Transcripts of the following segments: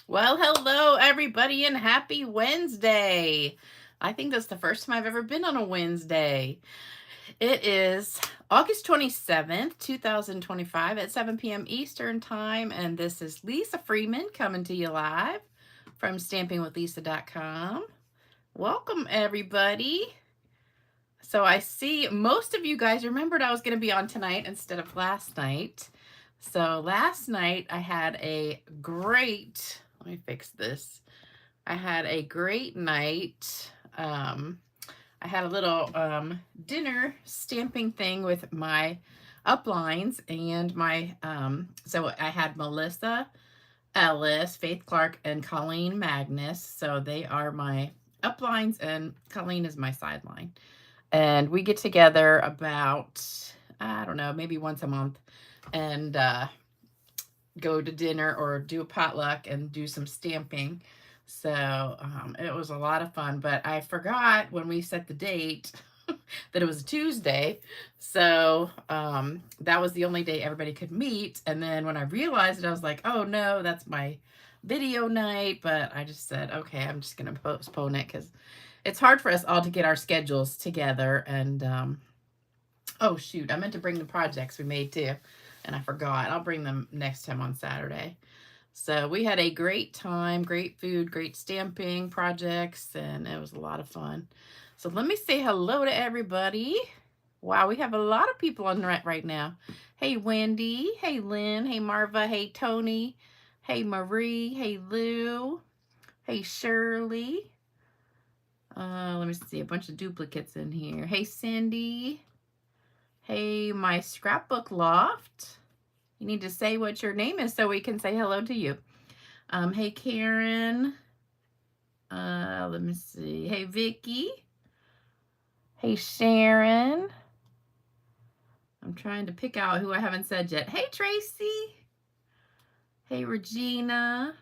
Well, hello everybody and happy Wednesday. I think that's the first time I've ever been on a Wednesday. It is August 27th, 2025 at 7 p.m. Eastern Time, and this is Lisa Freeman coming to you live from stampingwithlisa.com. Welcome everybody. So I see most of you guys remembered I was going to be on tonight instead of last night. So last night I had a great, let me fix this. I had a great night. I had a little dinner stamping thing with my uplines and my, so I had Melissa Ellis, Faith Clark, and Colleen Magnus. So they are my uplines and Colleen is my sideline. And we get together about, I don't know, maybe once a month and go to dinner or do a potluck and do some stamping. So it was a lot of fun, but I forgot when we set the date that it was a Tuesday. So that was the only day everybody could meet. And then when I realized it, I was like, oh no, that's my video night. But I just said, okay, I'm just going to postpone it because it's hard for us all to get our schedules together. And oh shoot, I meant to bring the projects we made too. And I forgot. I'll bring them next time on Saturday. So we had a great time, great food, great stamping projects, and it was a lot of fun. So let me say hello to everybody. Wow, we have a lot of people on right now. Hey, Wendy. Hey, Lynn. Hey, Marva. Hey, Tony. Hey, Marie. Hey, Lou. Hey, Shirley. Let me see, a bunch of duplicates in here. Hey, Cindy. Hey, my scrapbook loft. You need to say what your name is so we can say hello to you. Hey, Karen. Let me see. Hey, Vicky. Hey, Sharon. I'm trying to pick out who I haven't said yet. Hey, Tracy. Hey, Regina.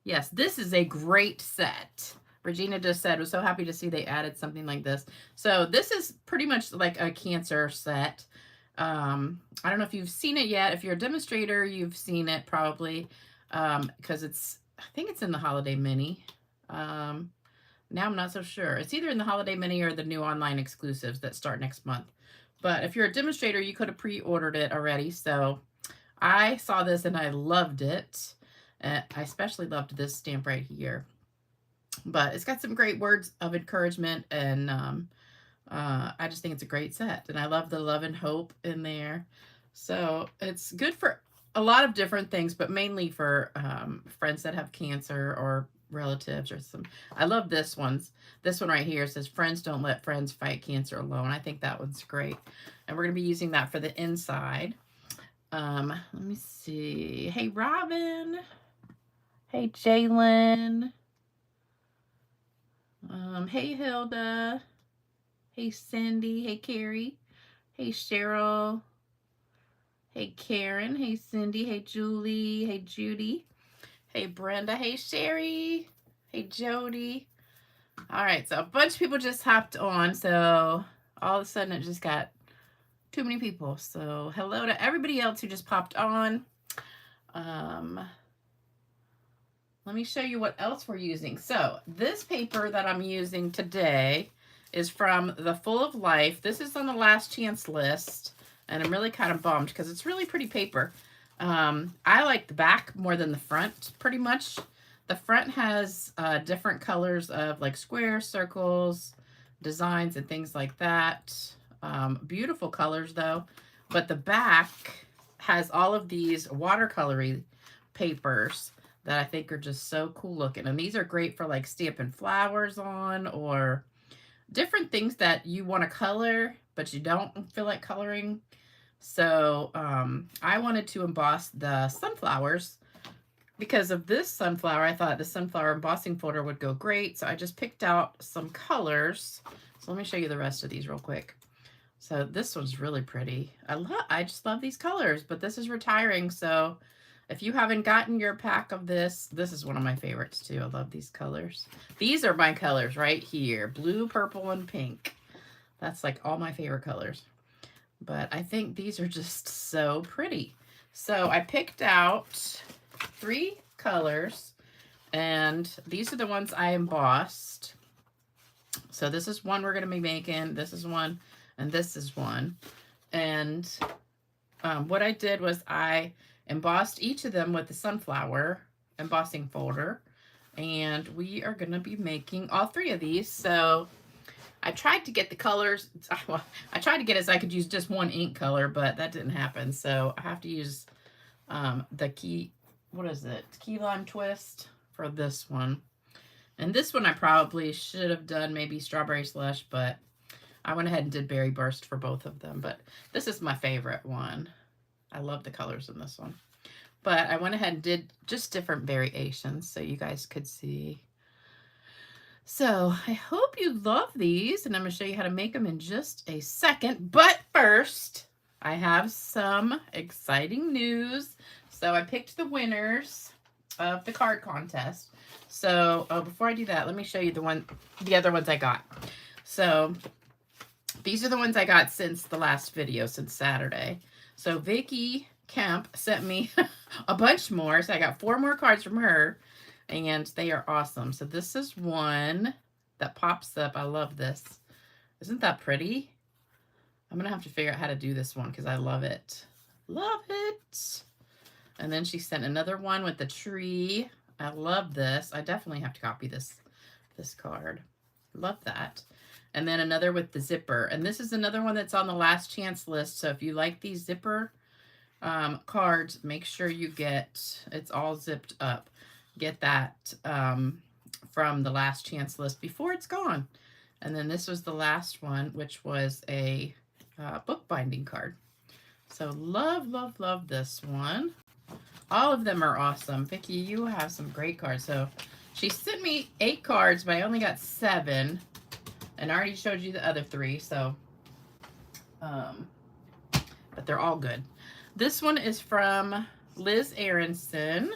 Yes, this is a great set. Regina just said, was so happy to see they added something like this. So this is pretty much like a Cancer set. I don't know if you've seen it yet. If you're a demonstrator, you've seen it probably because I think it's in the Holiday Mini. Now I'm not so sure. It's either in the Holiday Mini or the new online exclusives that start next month. But if you're a demonstrator, you could have pre-ordered it already. So I saw this and I loved it. I especially loved this stamp right here. But it's got some great words of encouragement, and I just think it's a great set. And I love the love and hope in there. So it's good for a lot of different things, but mainly for friends that have cancer or relatives or some. I love this one. This one right here says, friends don't let friends fight cancer alone. I think that one's great. And we're going to be using that for the inside. Let me see. Hey, Robin. Hey, Jalen. Hey, Hilda. Hey, Cindy. Hey, Carrie. Hey, Cheryl. Hey, Karen. Hey, Cindy. Hey, Julie. Hey, Judy. Hey, Brenda. Hey, Sherry. Hey, Jody. All right, so a bunch of people just hopped on, so all of a sudden it just got too many people. So hello to everybody else who just popped on. Let me show you what else we're using. So this paper that I'm using today is from the Full of Life. This is on the last chance list, and I'm really kind of bummed because it's really pretty paper. I like the back more than the front, pretty much. The front has different colors of like squares, circles, designs, and things like that. Beautiful colors, though. But the back has all of these watercolory papers that I think are just so cool looking. And these are great for like stamping flowers on or different things that you want to color, but you don't feel like coloring. So I wanted to emboss the sunflowers. Because of this sunflower, I thought the sunflower embossing folder would go great. So I just picked out some colors. So let me show you the rest of these real quick. So this one's really pretty. I just love these colors, but this is retiring. So if you haven't gotten your pack of this, this is one of my favorites too. I love these colors. These are my colors right here. Blue, purple, and pink. That's like all my favorite colors. But I think these are just so pretty. So I picked out 3 colors. And these are the ones I embossed. So this is one we're going to be making. This is one. And this is one. And what I did was I embossed each of them with the sunflower embossing folder. And we are going to be making all 3 of these. So I tried to get the colors. Well, I tried to get it so I could use just one ink color, but that didn't happen. So I have to use the key lime twist for this one. And this one I probably should have done maybe strawberry slush, but I went ahead and did berry burst for both of them. But this is my favorite one. I love the colors in this one. But I went ahead and did just different variations so you guys could see. So I hope you love these, and I'm going to show you how to make them in just a second. But first, I have some exciting news. So I picked the winners of the card contest. So before I do that, let me show you the other ones I got. So these are the ones I got since the last video, since Saturday. So Vicky Kemp sent me a bunch more. So I got 4 more cards from her, and they are awesome. So this is one that pops up. I love this. Isn't that pretty? I'm going to have to figure out how to do this one because I love it. Love it. And then she sent another one with the tree. I love this. I definitely have to copy this card. Love that. And then another with the zipper. And this is another one that's on the last chance list. So if you like these zipper cards, make sure you get, it's all zipped up. Get that from the last chance list before it's gone. And then this was the last one, which was a bookbinding card. So love, love, love this one. All of them are awesome. Vicki, you have some great cards. So she sent me 8 cards, but I only got 7. And I already showed you the other 3. So, but they're all good. This one is from Liz Aronson.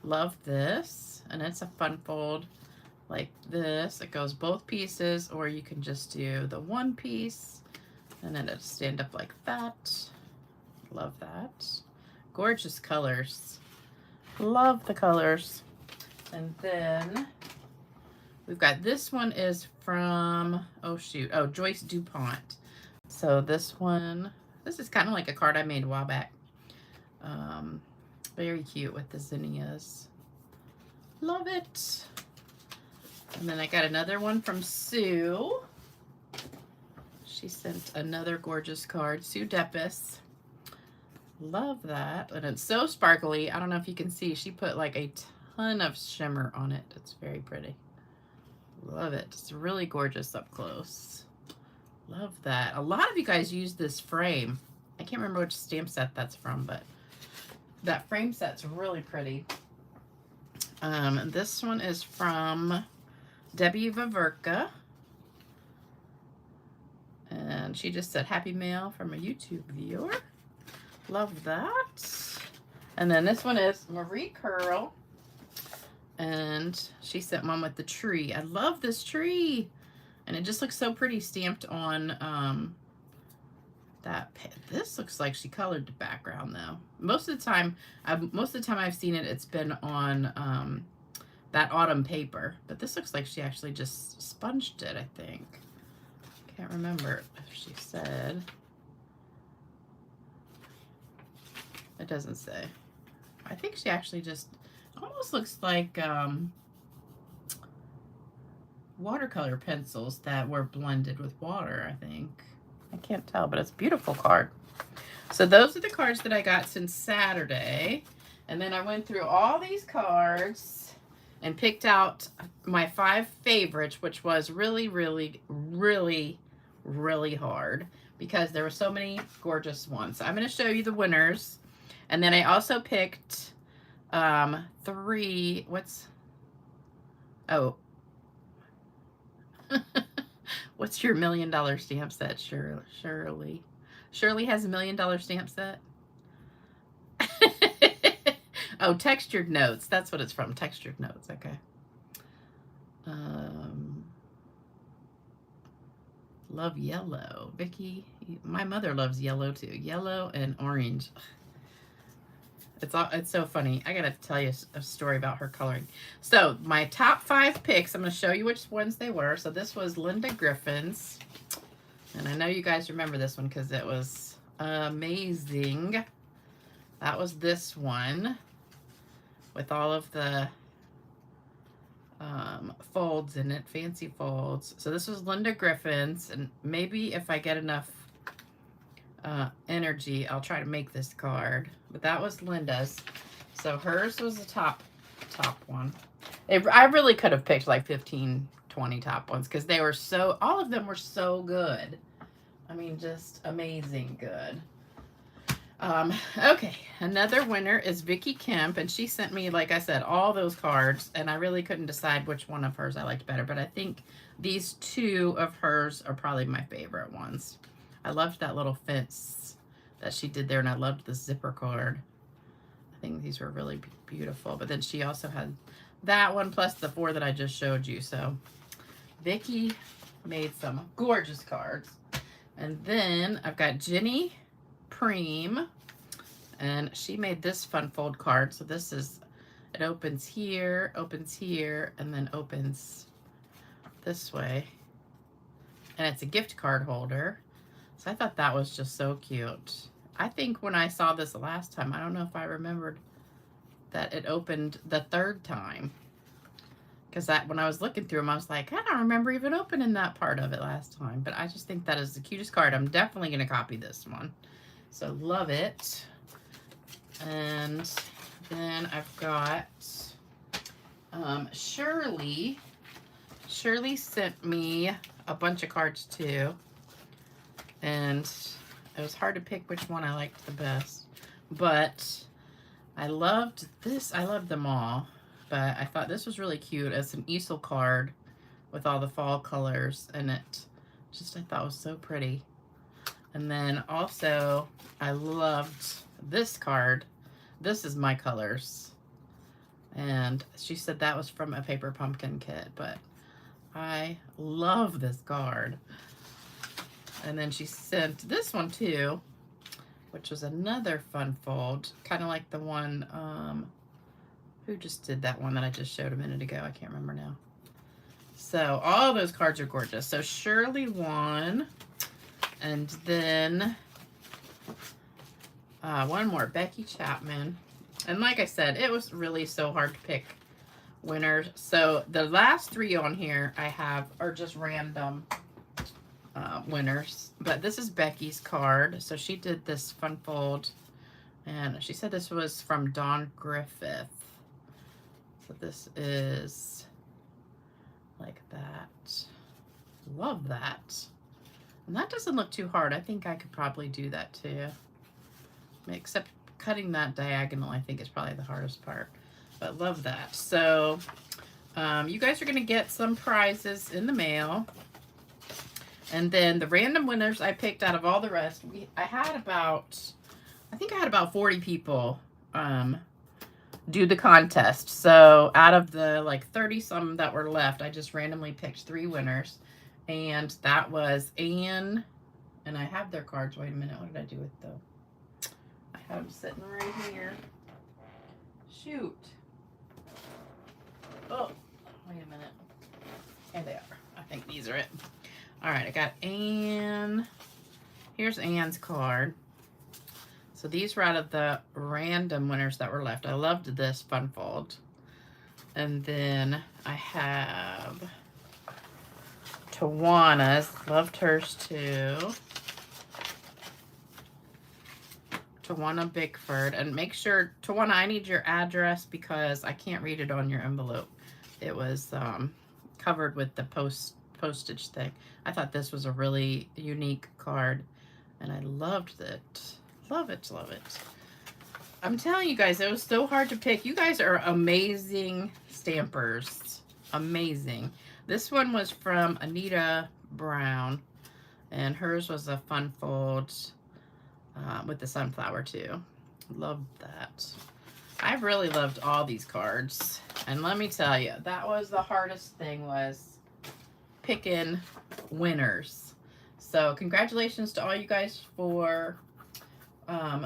Love this. And it's a fun fold like this. It goes both pieces, or you can just do the one piece. And then it'll stand up like that. Love that. Gorgeous colors. Love the colors. And then we've got this one is from, Joyce DuPont. So this one, this is kind of like a card I made a while back. Very cute with the zinnias. Love it. And then I got another one from Sue. She sent another gorgeous card, Sue Deppis. Love that. And it's so sparkly. I don't know if you can see. She put like a ton of shimmer on it. It's very pretty. Love it. It's really gorgeous up close. Love that. A lot of you guys use this frame. I can't remember which stamp set that's from, but that frame set's really pretty. This one is from Debbie Vaverka. And she just said, happy mail from a YouTube viewer. Love that. And then this one is Marie Curl. And she sent one with the tree. I love this tree. And it just looks so pretty stamped on this looks like she colored the background though. Most of the time I've seen it, it's been on that autumn paper. But this looks like she actually just sponged it, I think. Can't remember if she said. It doesn't say. I think she actually just almost looks like watercolor pencils that were blended with water, I think. I can't tell, but it's a beautiful card. So those are the cards that I got since Saturday. And then I went through all these cards and picked out my 5 favorites, which was really, really, really, really hard because there were so many gorgeous ones. So I'm going to show you the winners. And then I also picked 3, what's your $1 million stamp set, Shirley? Shirley has a $1 million stamp set? Oh, Textured Notes. That's what it's from, Textured Notes. Okay. Love yellow. Vicky, my mother loves yellow too. Yellow and orange. It's so funny. I gotta tell you a story about her coloring. So my top 5 picks, I'm gonna show you which ones they were. So this was Linda Griffin's. And I know you guys remember this one because it was amazing. That was this one with all of the folds in it, fancy folds. So this was Linda Griffin's, and maybe if I get enough energy, I'll try to make this card. But that was Linda's. So hers was the top one. I really could have picked like 15, 20 top ones because they were so, all of them were so good. I mean, just amazing good. Okay, another winner is Vicki Kemp, and she sent me, like I said, all those cards, and I really couldn't decide which one of hers I liked better, but I think these 2 of hers are probably my favorite ones. I loved that little fence that she did there, and I loved the zipper card. I think these were really beautiful, but then she also had that one plus the 4 that I just showed you, so Vicki made some gorgeous cards. And then I've got Jenny Preem, and she made this fun fold card. So this is, it opens here, and then opens this way, and it's a gift card holder. So I thought that was just so cute. I think when I saw this the last time, I don't know if I remembered that it opened the 3rd time, because when I was looking through them, I was like, I don't remember even opening that part of it last time. But I just think that is the cutest card. I'm definitely going to copy this one. So love it. And then I've got Shirley. Shirley sent me a bunch of cards too. And it was hard to pick which one I liked the best. But I loved this. I loved them all. But I thought this was really cute. It's an easel card with all the fall colors, and it just, I thought was so pretty. And then also I loved this card. This is my colors. And she said that was from a paper pumpkin kit, but I love this card. And then she sent this one too, which was another fun fold, kind of like the one, who just did that one that I just showed a minute ago? I can't remember now. So all those cards are gorgeous. So Shirley won. And then one more, Becky Chapman. And like I said, it was really so hard to pick winners. So the last 3 on here I have are just random winners. But this is Becky's card. So she did this fun fold. And she said this was from Dawn Griffith. So this is like that. Love that. And that doesn't look too hard. I think I could probably do that too. Except cutting that diagonal, I think is probably the hardest part. But love that. So you guys are going to get some prizes in the mail. And then the random winners I picked out of all the rest, I think I had about 40 people do the contest. So out of the like 30 some that were left, I just randomly picked 3 winners. And that was Anne, and I have their cards. Wait a minute, what did I do with them? I have them sitting right here. Shoot. Oh, wait a minute. Here they are. I think these are it. All right, I got Anne. Here's Anne's card. So these were out of the random winners that were left. I loved this fun fold. And then I have Tawana's. Loved hers too. Tawana Bickford. And make sure, Tawana, I need your address because I can't read it on your envelope. It was covered with the postage thing. I thought this was a really unique card, and I loved it. Love it, love it. I'm telling you guys, it was so hard to pick. You guys are amazing stampers. Amazing. This one was from Anita Brown, and hers was a fun fold with the sunflower too. Loved that. I really loved all these cards. And let me tell you, that was the hardest thing, was picking winners. So congratulations to all you guys for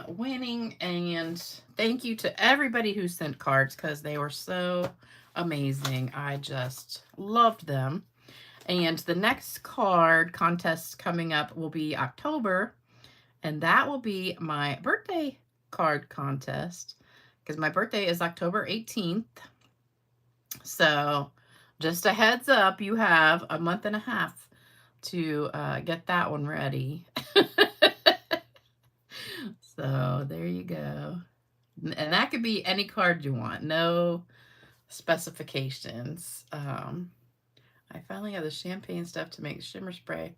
winning, and thank you to everybody who sent cards because they were so amazing. I just loved them. And the next card contest coming up will be October, and that will be my birthday card contest because my birthday is October 18th. So just a heads up, you have a month and a half to get that one ready. So there you go. And that could be any card you want. No specifications. I finally have the champagne stuff to make shimmer spray.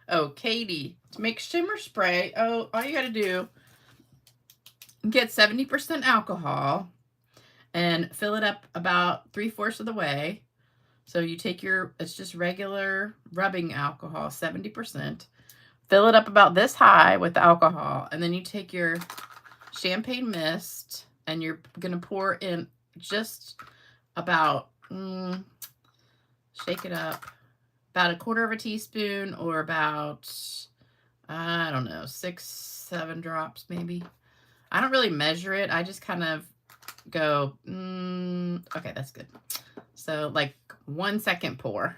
Oh, Katie, to make shimmer spray, oh, all you got to do, get 70% alcohol and fill it up about 3/4 of the way. So you take your, it's just regular rubbing alcohol, 70%. Fill it up about this high with the alcohol, and then you take your champagne mist, and you're going to pour in just about, shake it up, about 1/4 teaspoon, or about, I don't know, 6, 7 drops maybe. I don't really measure it. I just kind of go, okay, that's good. So like 1 second pour.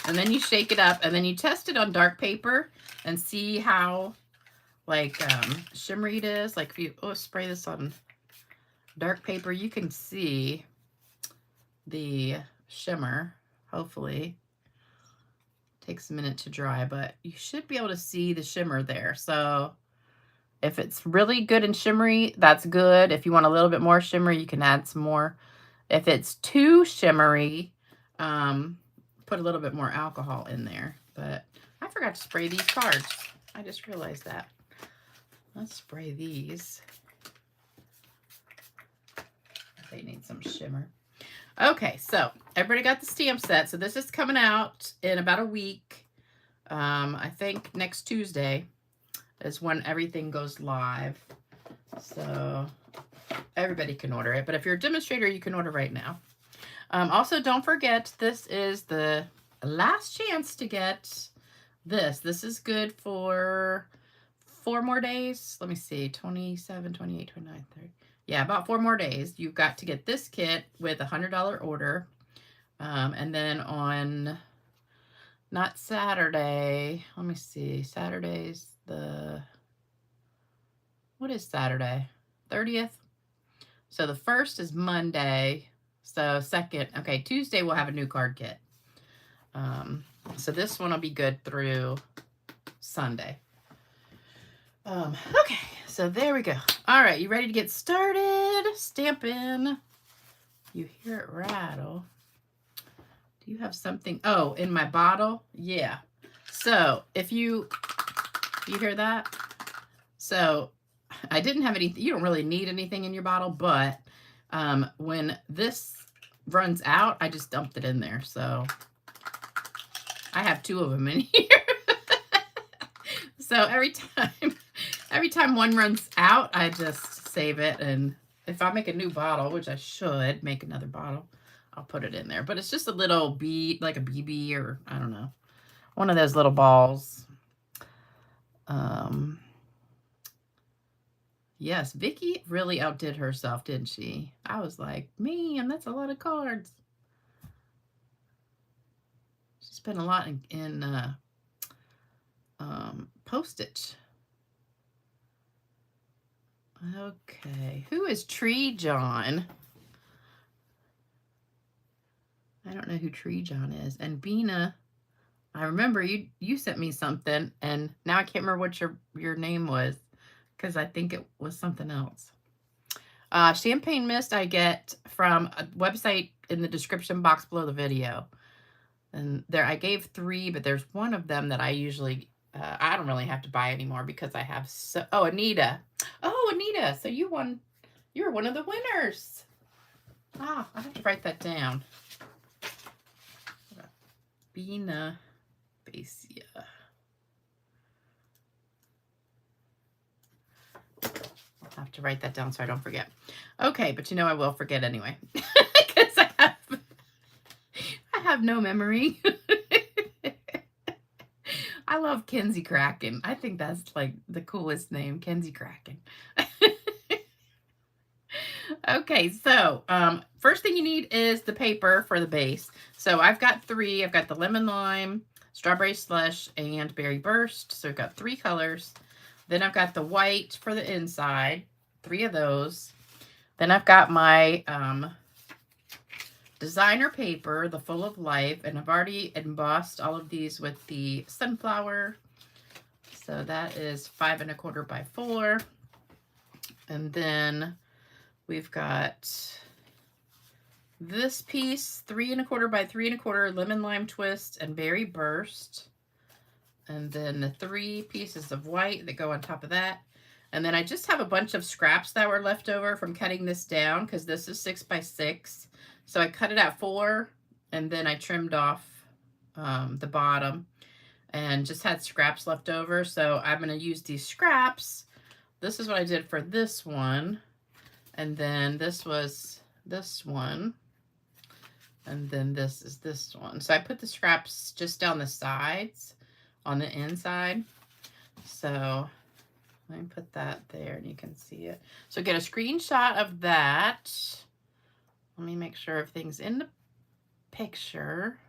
And then you shake it up, and then you test it on dark paper and see how like shimmery it is. Like if you spray this on dark paper, you can see the shimmer. Hopefully takes a minute to dry, but you should be able to see the shimmer there. So if it's really good and shimmery, that's good. If you want a little bit more shimmer, you can add some more. If it's too shimmery, put a little bit more alcohol in there. But I forgot to spray these cards. I just realized that. Let's spray these. They need some shimmer. Okay, so everybody got the stamp set. So this is coming out in about a week. I think next Tuesday is when everything goes live. So everybody can order it. But if you're a demonstrator, you can order right now. Also, don't forget, this is the last chance to get this. This is good for 4 more days. Let me see, 27, 28, 29, 30. Yeah, about 4 more days. You've got to get this kit with a $100 order. And then on, not Saturday, let me see, Saturday's the, what is Saturday? 30th? So the 1st is Monday. So 2nd, okay, Tuesday we'll have a new card kit. So this one will be good through Sunday. Okay, so there we go. All right, you ready to get started? Stamping. You hear it rattle. Do you have something? Oh, in my bottle? Yeah. So if you hear that? So I didn't have anything. You don't really need anything in your bottle, but when this runs out, I just dumped it in there. So I have 2 of them in here. So every time one runs out, I just save it. And if I make a new bottle, which I should make another bottle, I'll put it in there. But it's just a little bead, like a BB, or I don't know, one of those little balls. Yes, Vicky really outdid herself, didn't she? I was like, man, that's a lot of cards. She spent a lot in postage. Okay, who is Tree John? I don't know who Tree John is. And Bina, I remember you sent me something, and now I can't remember what your name was, because I think it was something else. Champagne mist I get from a website in the description box below the video. And there I gave 3, but there's one of them that I usually, I don't really have to buy anymore because I have so, oh, Anita. Oh, Anita, so you're one of the winners. Ah, I have to write that down. Bina Basia. I'll have to write that down so I don't forget. Okay, but you know I will forget anyway. Because I have no memory. I love Kenzie Kraken. I think that's like the coolest name, Kenzie Kraken. Okay, so first thing you need is the paper for the base. So I've got three. I've got the lemon lime, strawberry slush, and berry burst. So I've got three colors. Then I've got the white for the inside, three of those. Then I've got my designer paper, the Full of Life, and I've already embossed all of these with the sunflower. So that is 5 1/4 by 4. And then we've got this piece, 3 1/4 by 3 1/4, lemon lime twist and berry burst. And then the 3 pieces of white that go on top of that. And then I just have a bunch of scraps that were left over from cutting this down because this is 6 by 6. So I cut it at 4 and then I trimmed off the bottom and just had scraps left over. So I'm going to use these scraps. This is what I did for this one. And then this was this one. And then this is this one. So I put the scraps just down the sides on the inside. So let me put that there and you can see it. So get a screenshot of that. Let me make sure everything's in the picture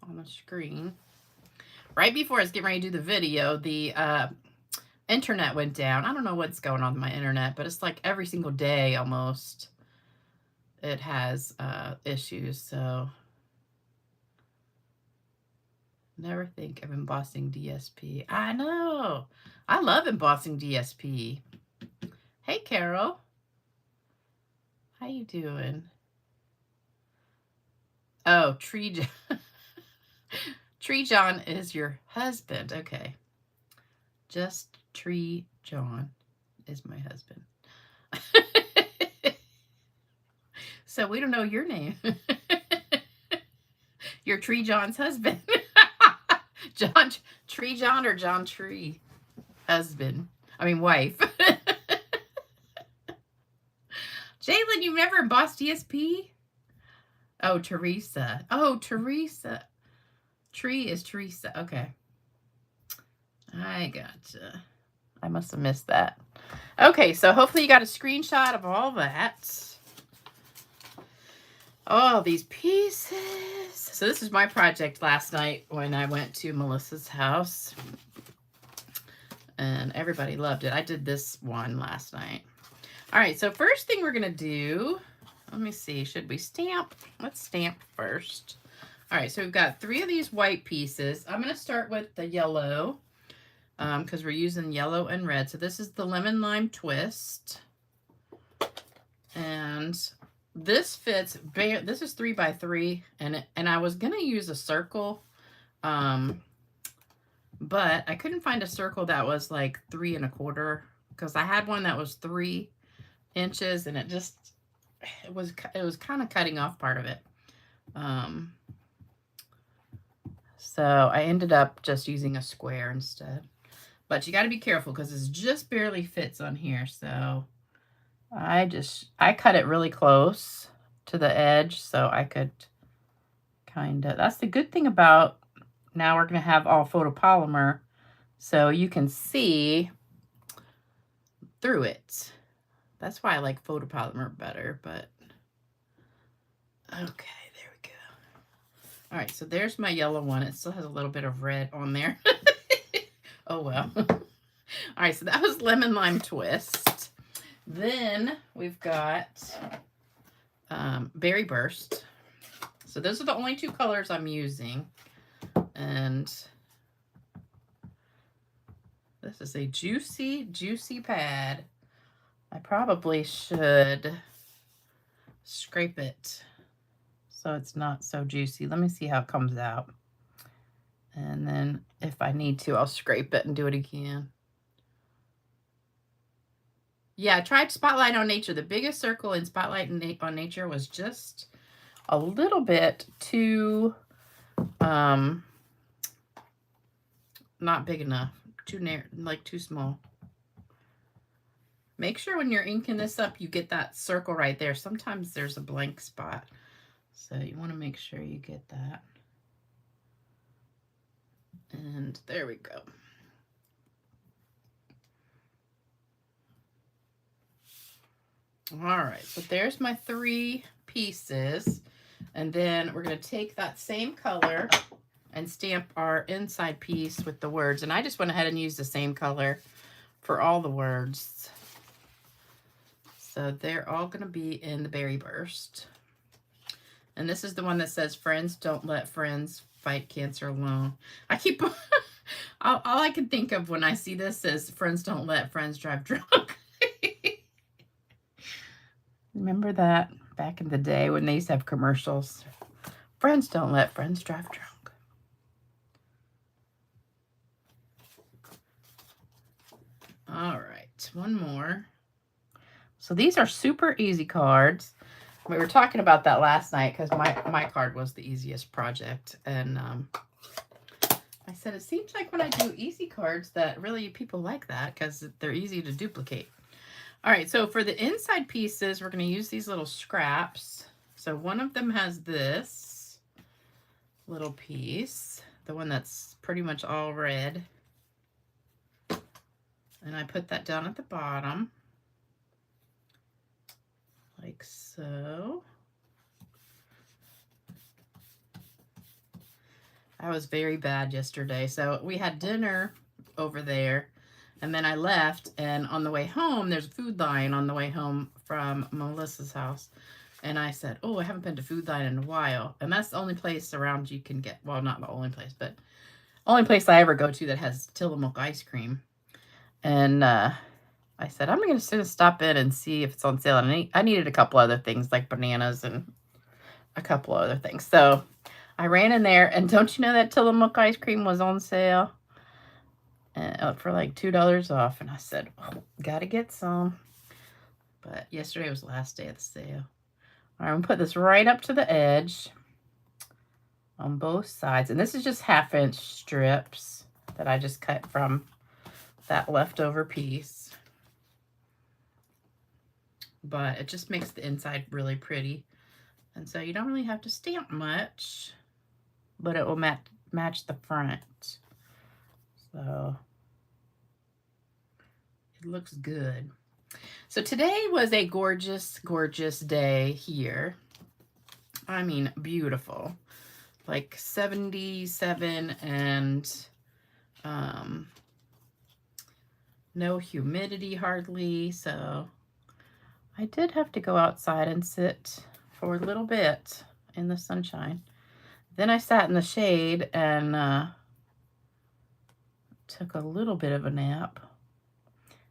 on the screen. Right before I was getting ready to do the video, the internet went down. I don't know what's going on with my internet, but it's like every single day almost it has issues. So never think of embossing DSP. I know. I love embossing DSP. Hey, Carol. How you doing? Oh, Tree John is your husband. Okay. Just Tree John is my husband. So we don't know your name. You're Tree John's husband. Tree John or John Tree? Husband. I mean, wife. Jalen, you've never embossed DSP? Oh, Teresa. Oh, Teresa. Tree is Teresa. Okay. I gotcha. I must have missed that. Okay, so hopefully you got a screenshot of all that. All these pieces. So this is my project last night when I went to Melissa's house. And everybody loved it. I did this one last night. All right, so first thing we're going to do, let me see, should we stamp? Let's stamp first. All right, so we've got 3 of these white pieces. I'm going to start with the yellow because we're using yellow and red. So this is the lemon lime twist. And this fits, this is 3 by 3, and I was going to use a circle, but I couldn't find a circle that was like 3 1/4 because I had one that was 3 inches and it was kind of cutting off part of it. So I ended up just using a square instead. But you got to be careful because it just barely fits on here. So I cut it really close to the edge so I could kind of, that's the good thing about, now we're going to have all photopolymer so you can see through it. That's why I like photopolymer better, but okay, there we go. All right, so there's my yellow one. It still has a little bit of red on there. Oh, well. All right, so that was lemon lime twist. Then we've got berry burst. So those are the only 2 colors I'm using. And this is a juicy, juicy pad. I probably should scrape it so it's not so juicy. Let me see how it comes out. And then if I need to, I'll scrape it and do it again. Yeah, I tried Spotlight on Nature. The biggest circle in Spotlight on Nature was just a little bit too, not big enough. Too small. Make sure when you're inking this up, you get that circle right there. Sometimes there's a blank spot. So you want to make sure you get that. And there we go. All right, so there's my 3 pieces. And then we're going to take that same color and stamp our inside piece with the words. And I just went ahead and used the same color for all the words. So they're all going to be in the Berry Burst. And this is the one that says, friends don't let friends fight cancer alone. I keep, all I can think of when I see this is, friends don't let friends drive drunk. Remember that back in the day when they used to have commercials? Friends don't let friends drive drunk. All right, one more. So these are super easy cards. We were talking about that last night because my card was the easiest project. And I said, it seems like when I do easy cards that really people like that because they're easy to duplicate. All right, so for the inside pieces, we're going to use these little scraps. So one of them has this little piece, the one that's pretty much all red. And I put that down at the bottom, like so. I was very bad yesterday. So we had dinner over there. And then I left, and on the way home, there's a Food Line on the way home from Melissa's house. And I said, oh, I haven't been to Food Line in a while. And that's the only place around you can get, well, not the only place, but only place I ever go to that has Tillamook ice cream. And I said, I'm going to stop in and see if it's on sale. And I needed a couple other things like bananas and a couple other things. So I ran in there, and don't you know that Tillamook ice cream was on sale? For like $2 off, and I said, oh, gotta get some. But yesterday was the last day of the sale. All right, I'm gonna put this right up to the edge on both sides, and this is just 1/2-inch strips that I just cut from that leftover piece. But it just makes the inside really pretty, and so you don't really have to stamp much, but it will match the front. So it looks good. So today was a gorgeous, gorgeous day here. I mean, beautiful. Like 77 and no humidity hardly. So I did have to go outside and sit for a little bit in the sunshine. Then I sat in the shade and took a little bit of a nap.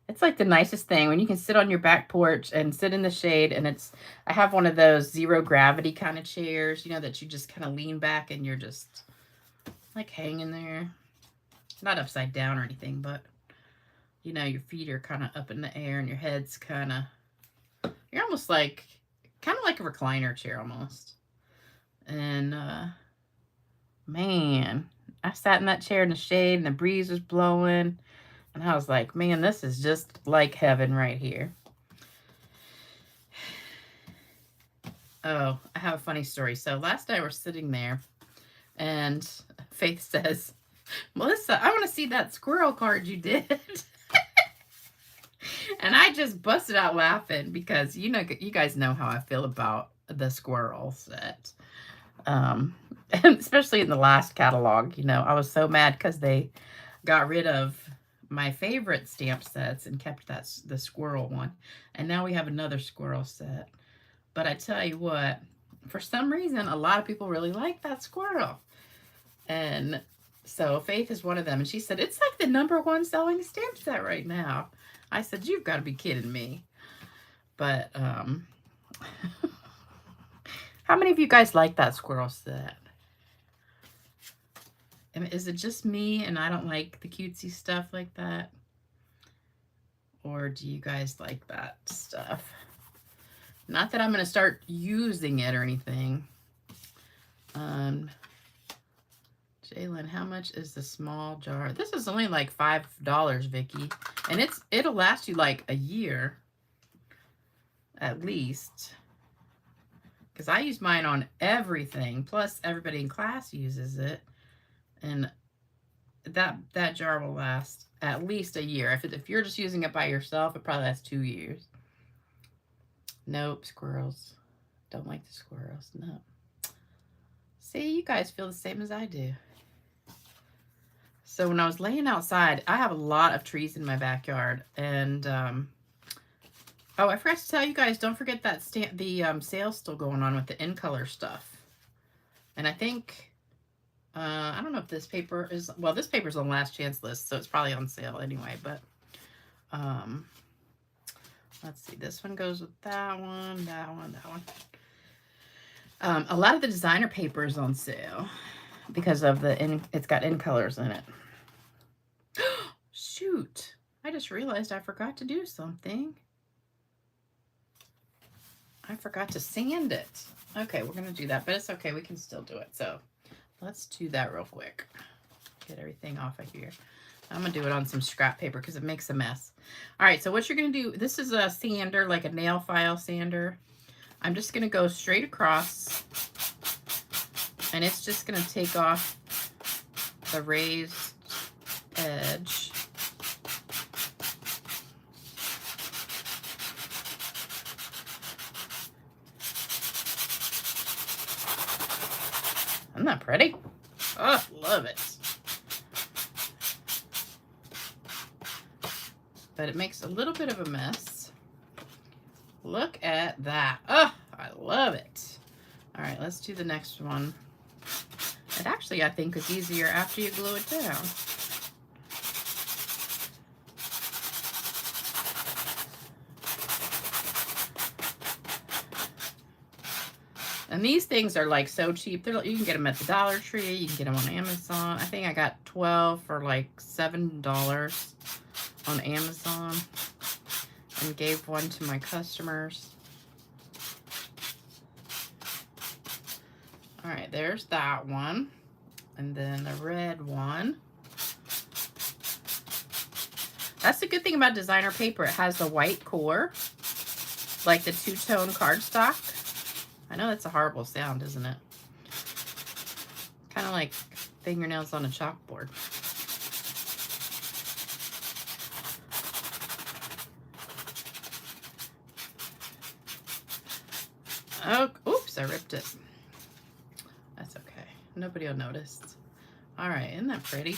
It's like the nicest thing when you can sit on your back porch and sit in the shade. And I have one of those zero gravity kind of chairs, you know, that you just kind of lean back and you're just like hanging there. Not upside down or anything, but you know, your feet are kind of up in the air and your head's kind of, you're almost like, kind of like a recliner chair almost. And man, I sat in that chair in the shade and the breeze was blowing. And I was like, man, this is just like heaven right here. Oh, I have a funny story. So last night we're sitting there and Faith says, Melissa, I want to see that squirrel card you did. And I just busted out laughing because, you know, you guys know how I feel about the squirrel set. And especially in the last catalog, you know, I was so mad because they got rid of my favorite stamp sets and kept the squirrel one. And now we have another squirrel set. But I tell you what, for some reason, a lot of people really like that squirrel. And so Faith is one of them. And she said, it's like the #1 selling stamp set right now. I said, you've got to be kidding me. But how many of you guys like that squirrel set? And is it just me and I don't like the cutesy stuff like that? Or do you guys like that stuff? Not that I'm going to start using it or anything. Jalen, how much is the small jar? This is only like $5, Vicky. And it'll last you like a year. At least. Because I use mine on everything. Plus, everybody in class uses it. And that jar will last at least a year. If you're just using it by yourself, it probably lasts 2 years. Nope, squirrels. Don't like the squirrels. No. See, you guys feel the same as I do. So when I was laying outside, I have a lot of trees in my backyard, and oh, I forgot to tell you guys, don't forget that sale's still going on with the in color stuff. And I think I don't know if this paper is, well, this paper's on last chance list, so it's probably on sale anyway, but let's see, this one goes with that one, that one, that one. A lot of the designer paper is on sale because of it's got in colors in it. Shoot, I just realized I forgot to do something. I forgot to sand it. Okay, we're going to do that, but it's okay. We can still do it. So let's do that real quick. Get everything off of here. I'm going to do it on some scrap paper because it makes a mess. All right, so what you're going to do, this is a sander, like a nail file sander. I'm just going to go straight across, and it's just going to take off the raised edge. Isn't that pretty? Oh, love it. But it makes a little bit of a mess. Look at that. Oh, I love it. All right, let's do the next one. It actually, I think, is easier after you glue it down. And these things are like so cheap. You can get them at the Dollar Tree. You can get them on Amazon. I think I got 12 for like $7 on Amazon, and gave one to my customers. All right, there's that one. And then the red one. That's the good thing about designer paper. It has the white core, like the two-tone cardstock. I know that's a horrible sound, isn't it? Kind of like fingernails on a chalkboard. Oh, oops, I ripped it. That's okay. Nobody will notice. All right, isn't that pretty?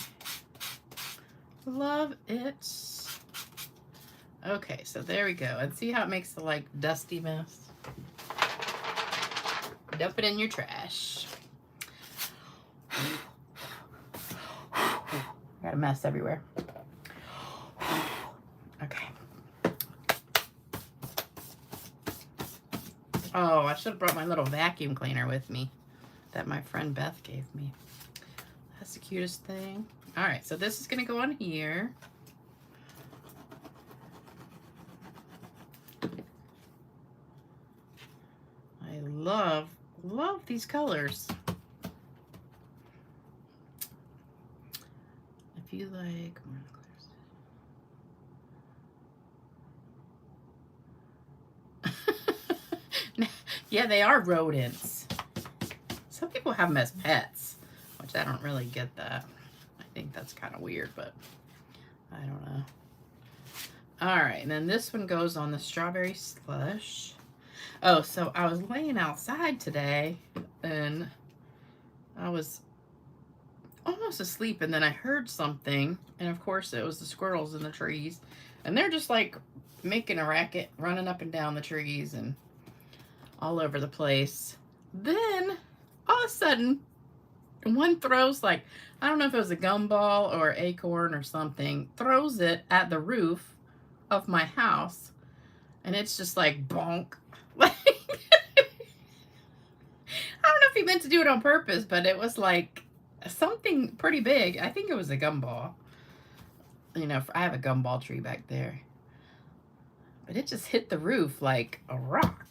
Love it. Okay, so there we go. And see how it makes the like dusty mess? Dump it in your trash. Got a mess everywhere. Okay. Oh, I should have brought my little vacuum cleaner with me that my friend Beth gave me. That's the cutest thing. All right, so this is going to go on here. I love these colors. If you like, yeah, they are rodents. Some people have them as pets, which I don't really get that. I think that's kind of weird, but I don't know. All right, and then this one goes on the strawberry slush. Oh, so I was laying outside today, and I was almost asleep, and then I heard something, and of course it was the squirrels in the trees, and they're just like making a racket, running up and down the trees and all over the place. Then all of a sudden, one throws, like, I don't know if it was a gumball or acorn or something, throws it at the roof of my house, and it's just like bonk. Like, I don't know if he meant to do it on purpose, but it was like something pretty big. I think it was a gumball. You know, I have a gumball tree back there. But it just hit the roof like a rock.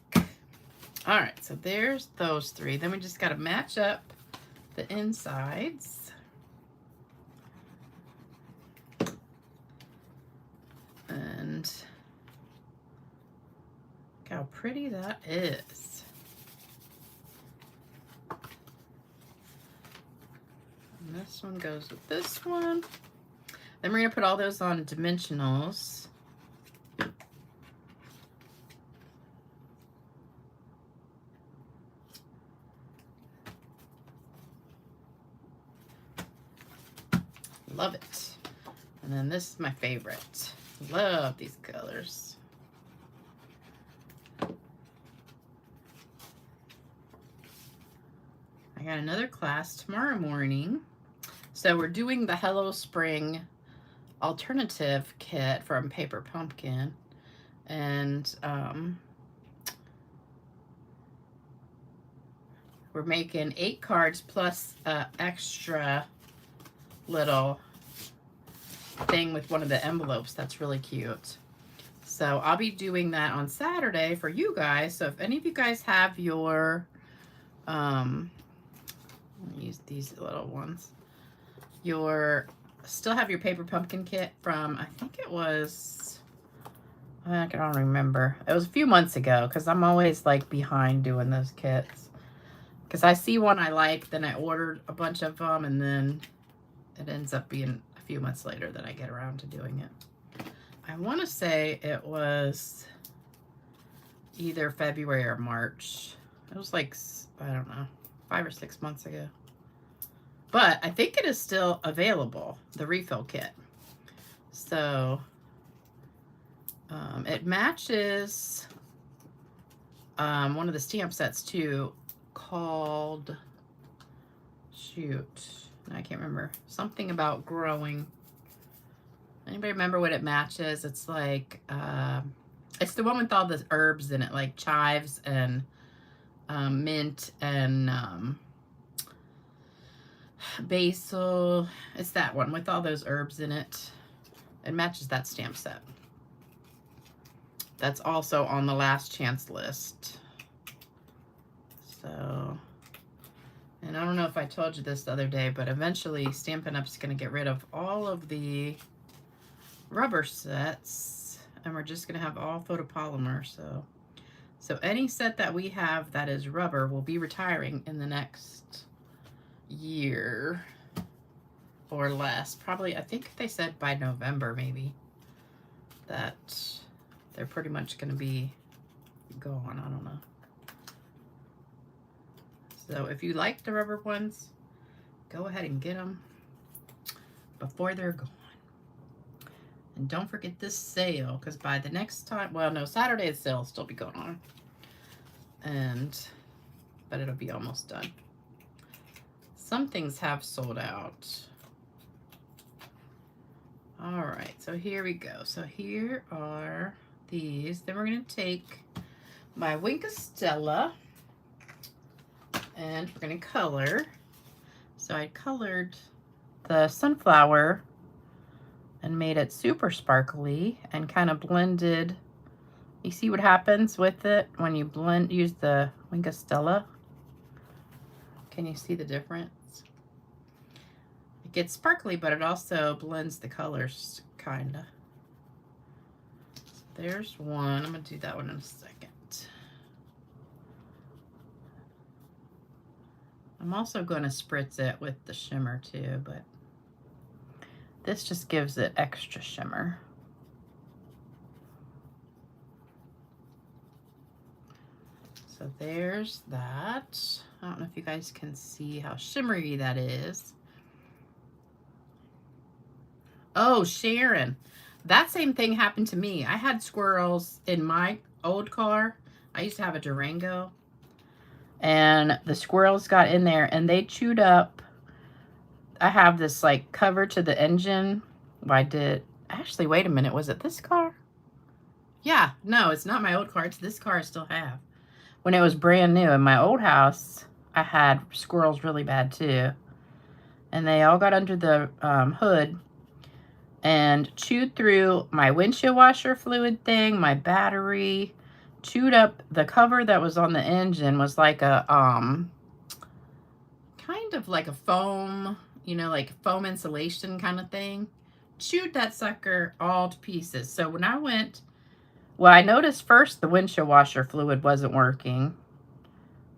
All right, so there's those three. Then we just got to match up the insides. And look how pretty that is. And This one goes with this one. Then we're going to put all those on dimensionals. Love it. And then this is my favorite. Love these colors. I got another class tomorrow morning. So we're doing the Hello Spring alternative kit from Paper Pumpkin. And we're making 8 cards plus extra little thing with one of the envelopes. That's really cute. So I'll be doing that on Saturday for you guys. So if any of you guys have your use these little ones, still have your Paper Pumpkin kit from, I think it was, I don't remember, it was a few months ago, because I'm always like behind doing those kits, because I see one I like, then I ordered a bunch of them, and then it ends up being a few months later that I get around to doing it. I want to say it was either February or March. It was like, I don't know, 5 or 6 months ago. But I think it is still available, the refill kit. So it matches one of the stamp sets too, called, shoot, I can't remember, something about growing. Anybody remember what it matches? It's like, it's the one with all the herbs in it, like chives and mint and basil. It's that one with all those herbs in it. It matches that stamp set. That's also on the last chance list. So, and I don't know if I told you this the other day, but eventually Stampin' Up's going to get rid of all of the rubber sets, and we're just going to have all photopolymer. So any set that we have that is rubber will be retiring in the next year or less. Probably, I think they said by November maybe, that they're pretty much going to be gone. I don't know. So if you like the rubber ones, go ahead and get them before they're gone. And don't forget this sale, because by the next time, well, no, Saturday's sale will still be going on. But it'll be almost done. Some things have sold out. All right, so here we go. So here are these. Then we're going to take my Wink of Stella and we're going to color. So I colored the sunflower and made it super sparkly and kind of blended. You see what happens with it when you use the Wink of Stella? Can you see the difference? It gets sparkly, but it also blends the colors, kinda. There's one. I'm gonna do that one in a second. I'm also gonna spritz it with the shimmer too, but this just gives it extra shimmer. So there's that. I don't know if you guys can see how shimmery that is. Oh, Sharon, that same thing happened to me. I had squirrels in my old car. I used to have a Durango. And the squirrels got in there and they chewed up. I have this like cover to the engine. Actually, wait a minute. Was it this car? Yeah, no, it's not my old car. It's this car I still have. When it was brand new in my old house, I had squirrels really bad too. And they all got under the hood and chewed through my windshield washer fluid thing, my battery, chewed up the cover that was on the engine. Was like a, kind of like a foam, you know, like foam insulation kind of thing. Chewed that sucker all to pieces. So when I went, well, I noticed first the windshield washer fluid wasn't working.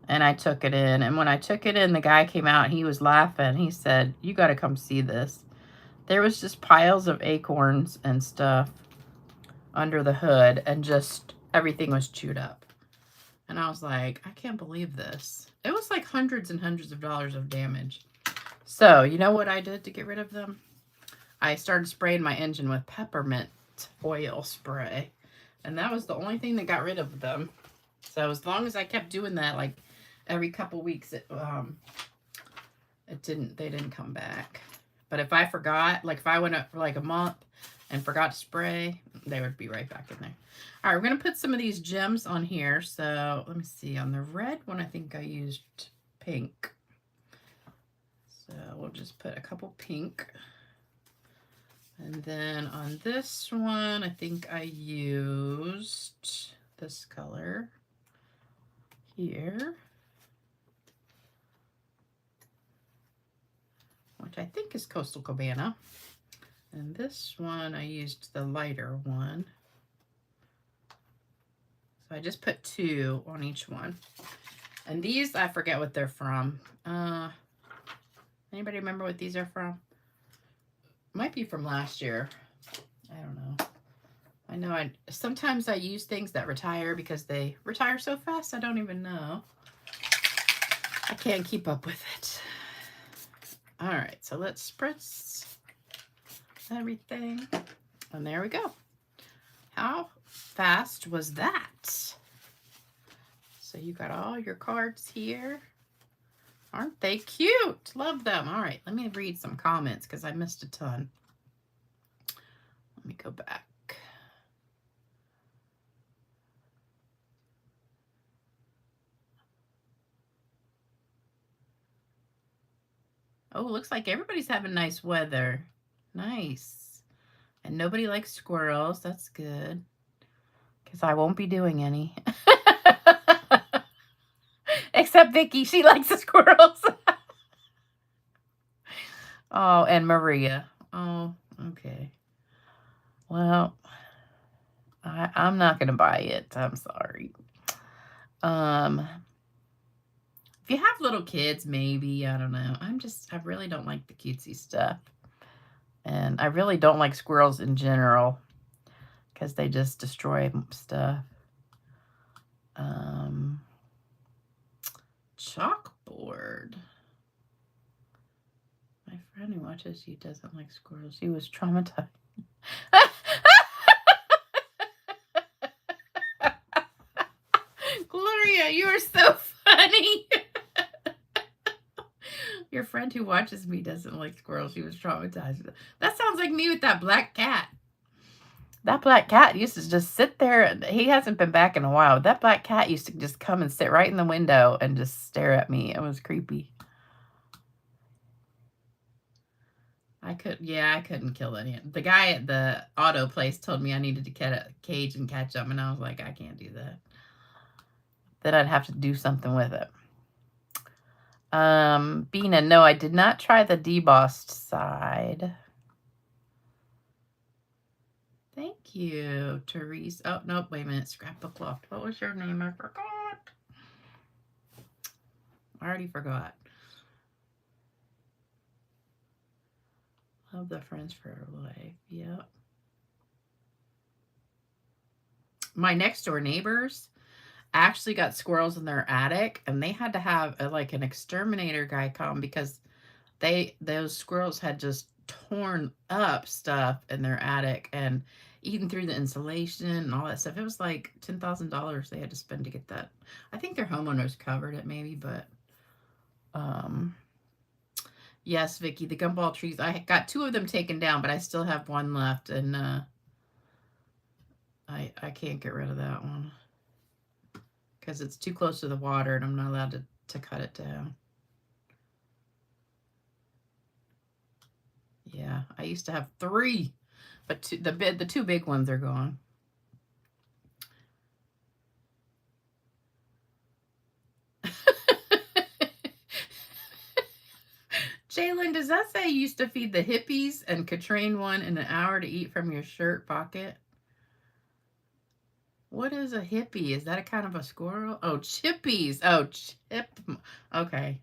And I took it in. And when I took it in, the guy came out. He was laughing. He said, "You got to come see this." There was just piles of acorns and stuff under the hood, and just everything was chewed up. And I was like, I can't believe this. It was like hundreds and hundreds of dollars of damage. So, you know what I did to get rid of them? I started spraying my engine with peppermint oil spray. And that was the only thing that got rid of them. So as long as I kept doing that, like every couple weeks, they didn't come back. But if I forgot, like if I went up for like a month and forgot to spray, they would be right back in there. All right, we're going to put some of these gems on here. So let me see. On the red one, I think I used pink. So we'll just put a couple pink. And then on this one, I think I used this color here, which I think is Coastal Cabana. And this one, I used the lighter one. So I just put 2 on each one. And these, I forget what they're from. Anybody remember what these are from? Might be from last year. I don't know. I know sometimes I use things that retire because they retire so fast, I don't even know. I can't keep up with it. All right, so let's spritz everything. And there we go. How fast was that? So you got all your cards here. Aren't they cute? Love them. All right, let me read some comments because I missed a ton. Let me go back. Oh, looks like everybody's having nice weather. Nice. And nobody likes squirrels. That's good. Because I won't be doing any. Except Vicky. She likes the squirrels. Oh, and Maria. Oh, okay. Well, I'm not going to buy it. I'm sorry. If you have little kids, maybe, I don't know. I really don't like the cutesy stuff. And I really don't like squirrels in general because they just destroy stuff. Chalkboard. My friend who watches you doesn't like squirrels. He was traumatized. Gloria, you are so funny. Your friend who watches me doesn't like squirrels. She was traumatized. That sounds like me with that black cat. That black cat used to just sit there. He hasn't been back in a while. That black cat used to just come and sit right in the window and just stare at me. It was creepy. I couldn't kill any. The guy at the auto place told me I needed to get a cage and catch them, and I was like, I can't do that. Then I'd have to do something with it. Bina, no, I did not try the debossed side. Thank you, Therese. Oh, nope, wait a minute. Scrapbook Loft. What was your name? I forgot. I already forgot. Love the Friends for Life. Yep. My next door neighbors actually got squirrels in their attic, and they had to have like an exterminator guy come because those squirrels had just torn up stuff in their attic and eaten through the insulation and all that stuff. It was like $10,000 they had to spend to get that. I think their homeowners covered it maybe, but yes, Vicky, the gumball trees, I got 2 of them taken down, but I still have 1 left, and I can't get rid of that one because it's too close to the water and I'm not allowed to cut it down. Yeah, I used to have 3, but the 2 big ones are gone. Jalen, does that say you used to feed the hippies and could train one in an hour to eat from your shirt pocket? What is a hippie? Is that a kind of a squirrel? Oh, chippies. Oh, chip. Okay.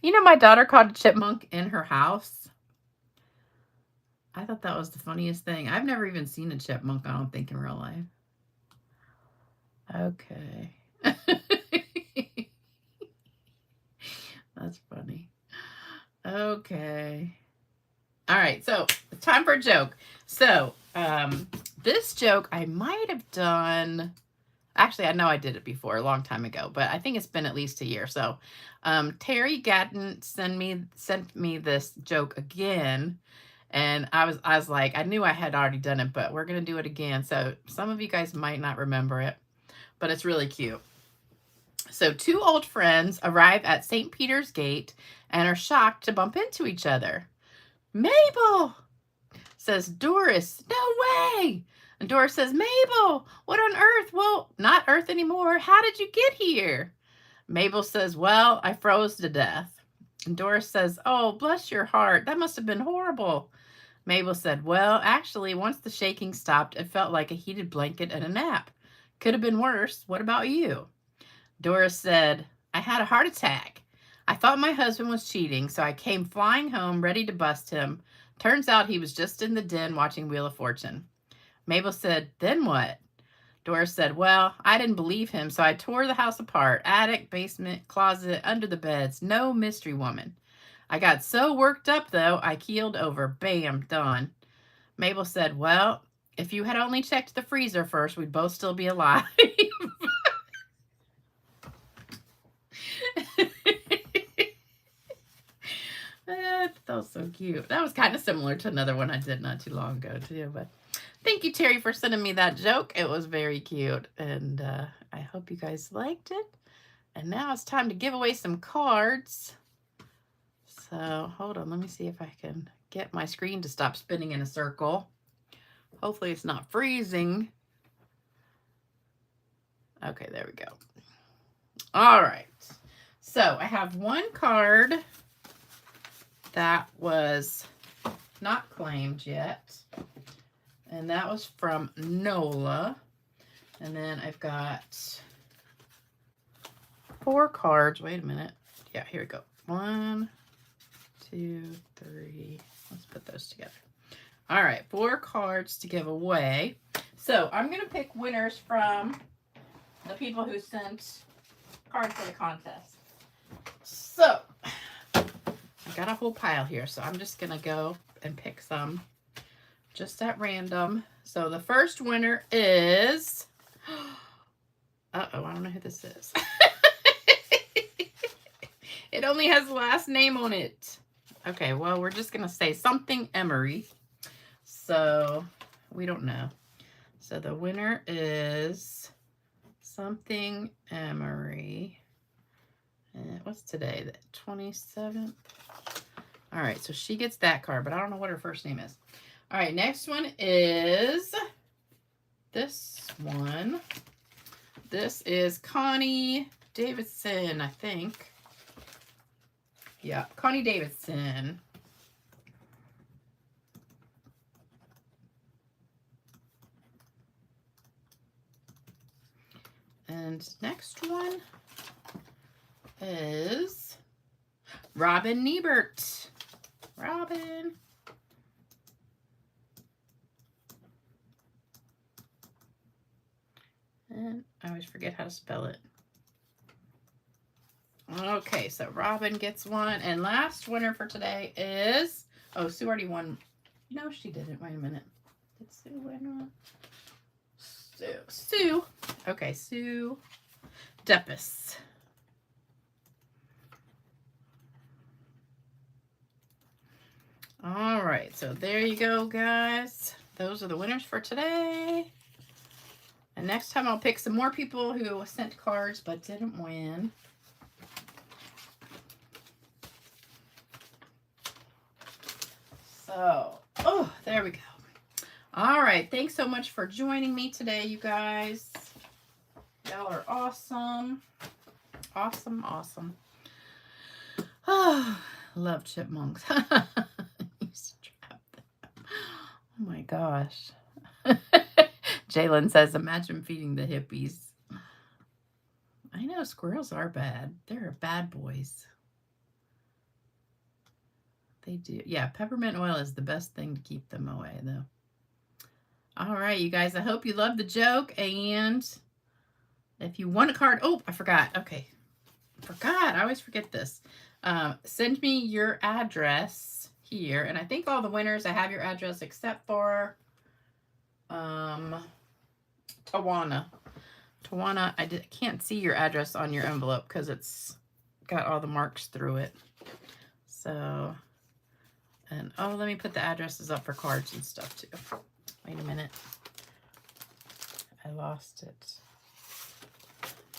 You know, my daughter caught a chipmunk in her house. I thought that was the funniest thing. I've never even seen a chipmunk, I don't think, in real life. Okay. That's funny. Okay. All right, so it's time for a joke. So, this joke I might have done. Actually, I know I did it before a long time ago, but I think it's been at least a year. So, Terry Gatton sent me this joke again, and I was like, I knew I had already done it, but we're gonna do it again. So some of you guys might not remember it, but it's really cute. So, two old friends arrive at St. Peter's Gate and are shocked to bump into each other. Mabel, says Doris. No way. And Doris says, Mabel, what on earth? Well, not Earth anymore. How did you get here? Mabel says, well, I froze to death. And Doris says, oh, bless your heart. That must have been horrible. Mabel said, well, actually, once the shaking stopped, it felt like a heated blanket and a nap. Could have been worse. What about you? Doris said, I had a heart attack. I thought my husband was cheating, so I came flying home ready to bust him. Turns out he was just in the den watching Wheel of Fortune. Mabel said, then what? Doris said, well, I didn't believe him, so I tore the house apart. Attic, basement, closet, under the beds. No mystery woman. I got so worked up, though, I keeled over. Bam, done. Mabel said, well, if you had only checked the freezer first, we'd both still be alive. That was so cute. That was kind of similar to another one I did not too long ago, too. But thank you, Terry, for sending me that joke. It was very cute, and I hope you guys liked it. And now it's time to give away some cards. So hold on. Let me see if I can get my screen to stop spinning in a circle. Hopefully it's not freezing. Okay, there we go. All right. So I have one card that was not claimed yet, and that was from Nola. And then I've got 4 cards. Wait a minute. Yeah, here we go. 1, 2, 3. Let's put those together. All right, 4 cards to give away. So I'm going to pick winners from the people who sent cards for the contest. So I got a whole pile here, so I'm just going to go and pick some just at random. So the first winner is... Uh-oh, I don't know who this is. It only has the last name on it. Okay, well, we're just going to say something Emery. So we don't know. So the winner is something Emery. And what's today? The 27th? All right, so she gets that card, but I don't know what her first name is. All right, next one is this one. This is Connie Davidson, I think. Yeah, Connie Davidson. And next one is Robin Niebert. Robin. And I always forget how to spell it. Okay, so Robin gets one. And last winner for today is... Oh, Sue already won. No, she didn't. Wait a minute. Did Sue win one? Sue. Okay, Sue Deppis. All right, so there you go, guys. Those are the winners for today. And next time I'll pick some more people who sent cards but didn't win. So, oh, there we go. All right, thanks so much for joining me today, you guys. Y'all are awesome. Awesome, awesome. Oh, love chipmunks. I used to trap them. Oh my gosh. Jalen says, imagine feeding the hippies. I know squirrels are bad. They're bad boys. They do. Yeah, peppermint oil is the best thing to keep them away, though. All right, you guys, I hope you loved the joke. And if you want a card, oh, I forgot. Okay. I always forget this. Send me your address here. And I think all the winners, I have your address except for Tawana. Tawana, I can't see your address on your envelope because it's got all the marks through it. So, and oh, let me put the addresses up for cards and stuff too. Wait a minute. I lost it.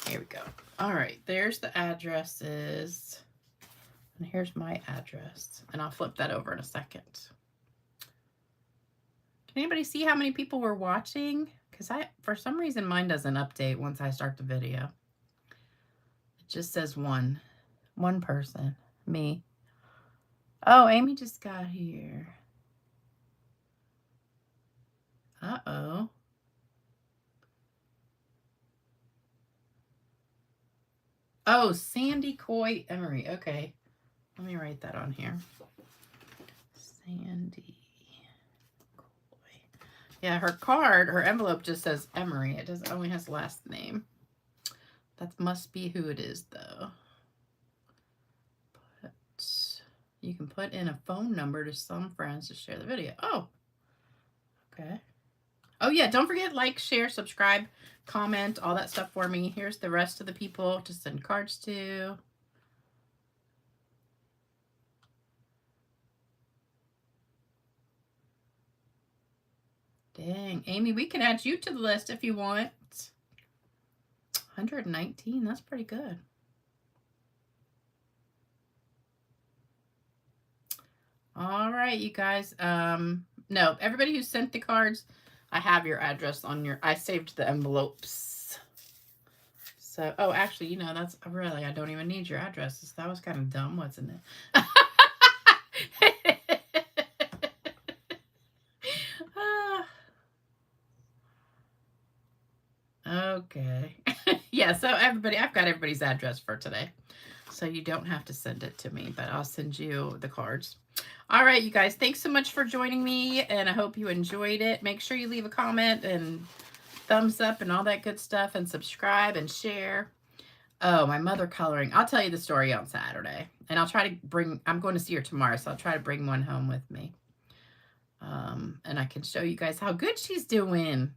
Here we go. All right, there's the addresses. And here's my address. And I'll flip that over in a second. Can anybody see how many people were watching? Because for some reason, mine doesn't update once I start the video. It just says one person, me. Oh, Amy just got here. Uh-oh. Oh, Sandy Coy Emery. Okay. Let me write that on here. Sandy Coy. Yeah, her card, her envelope just says Emery. It doesn't only has last name. That must be who it is, though. But you can put in a phone number to some friends to share the video. Oh, okay. Oh, yeah, don't forget, like, share, subscribe, comment, all that stuff for me. Here's the rest of the people to send cards to. Dang, Amy, we can add you to the list if you want. 119, that's pretty good. All right, you guys. No, everybody who sent the cards, I have your address on your, I saved the envelopes. So, oh, actually, you know, that's really, I don't even need your addresses. That was kind of dumb, wasn't it? Okay. Yeah, so everybody, I've got everybody's address for today. So you don't have to send it to me, but I'll send you the cards. All right, you guys, thanks so much for joining me, and I hope you enjoyed it. Make sure you leave a comment and thumbs up and all that good stuff, and subscribe and share. Oh, my mother coloring. I'll tell you the story on Saturday, and I'll try to bring, I'm going to see her tomorrow, so I'll try to bring one home with me. And I can show you guys how good she's doing.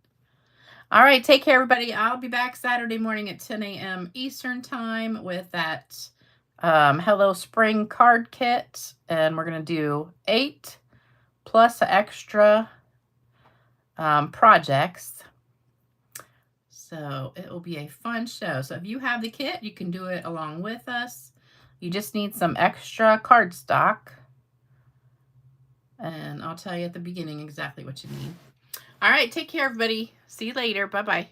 All right, take care, everybody. I'll be back Saturday morning at 10 a.m. Eastern time with that Hello Spring card kit. And we're going to do 8 plus extra projects. So it will be a fun show. So if you have the kit, you can do it along with us. You just need some extra cardstock. And I'll tell you at the beginning exactly what you need. All right, take care, everybody. See you later. Bye-bye.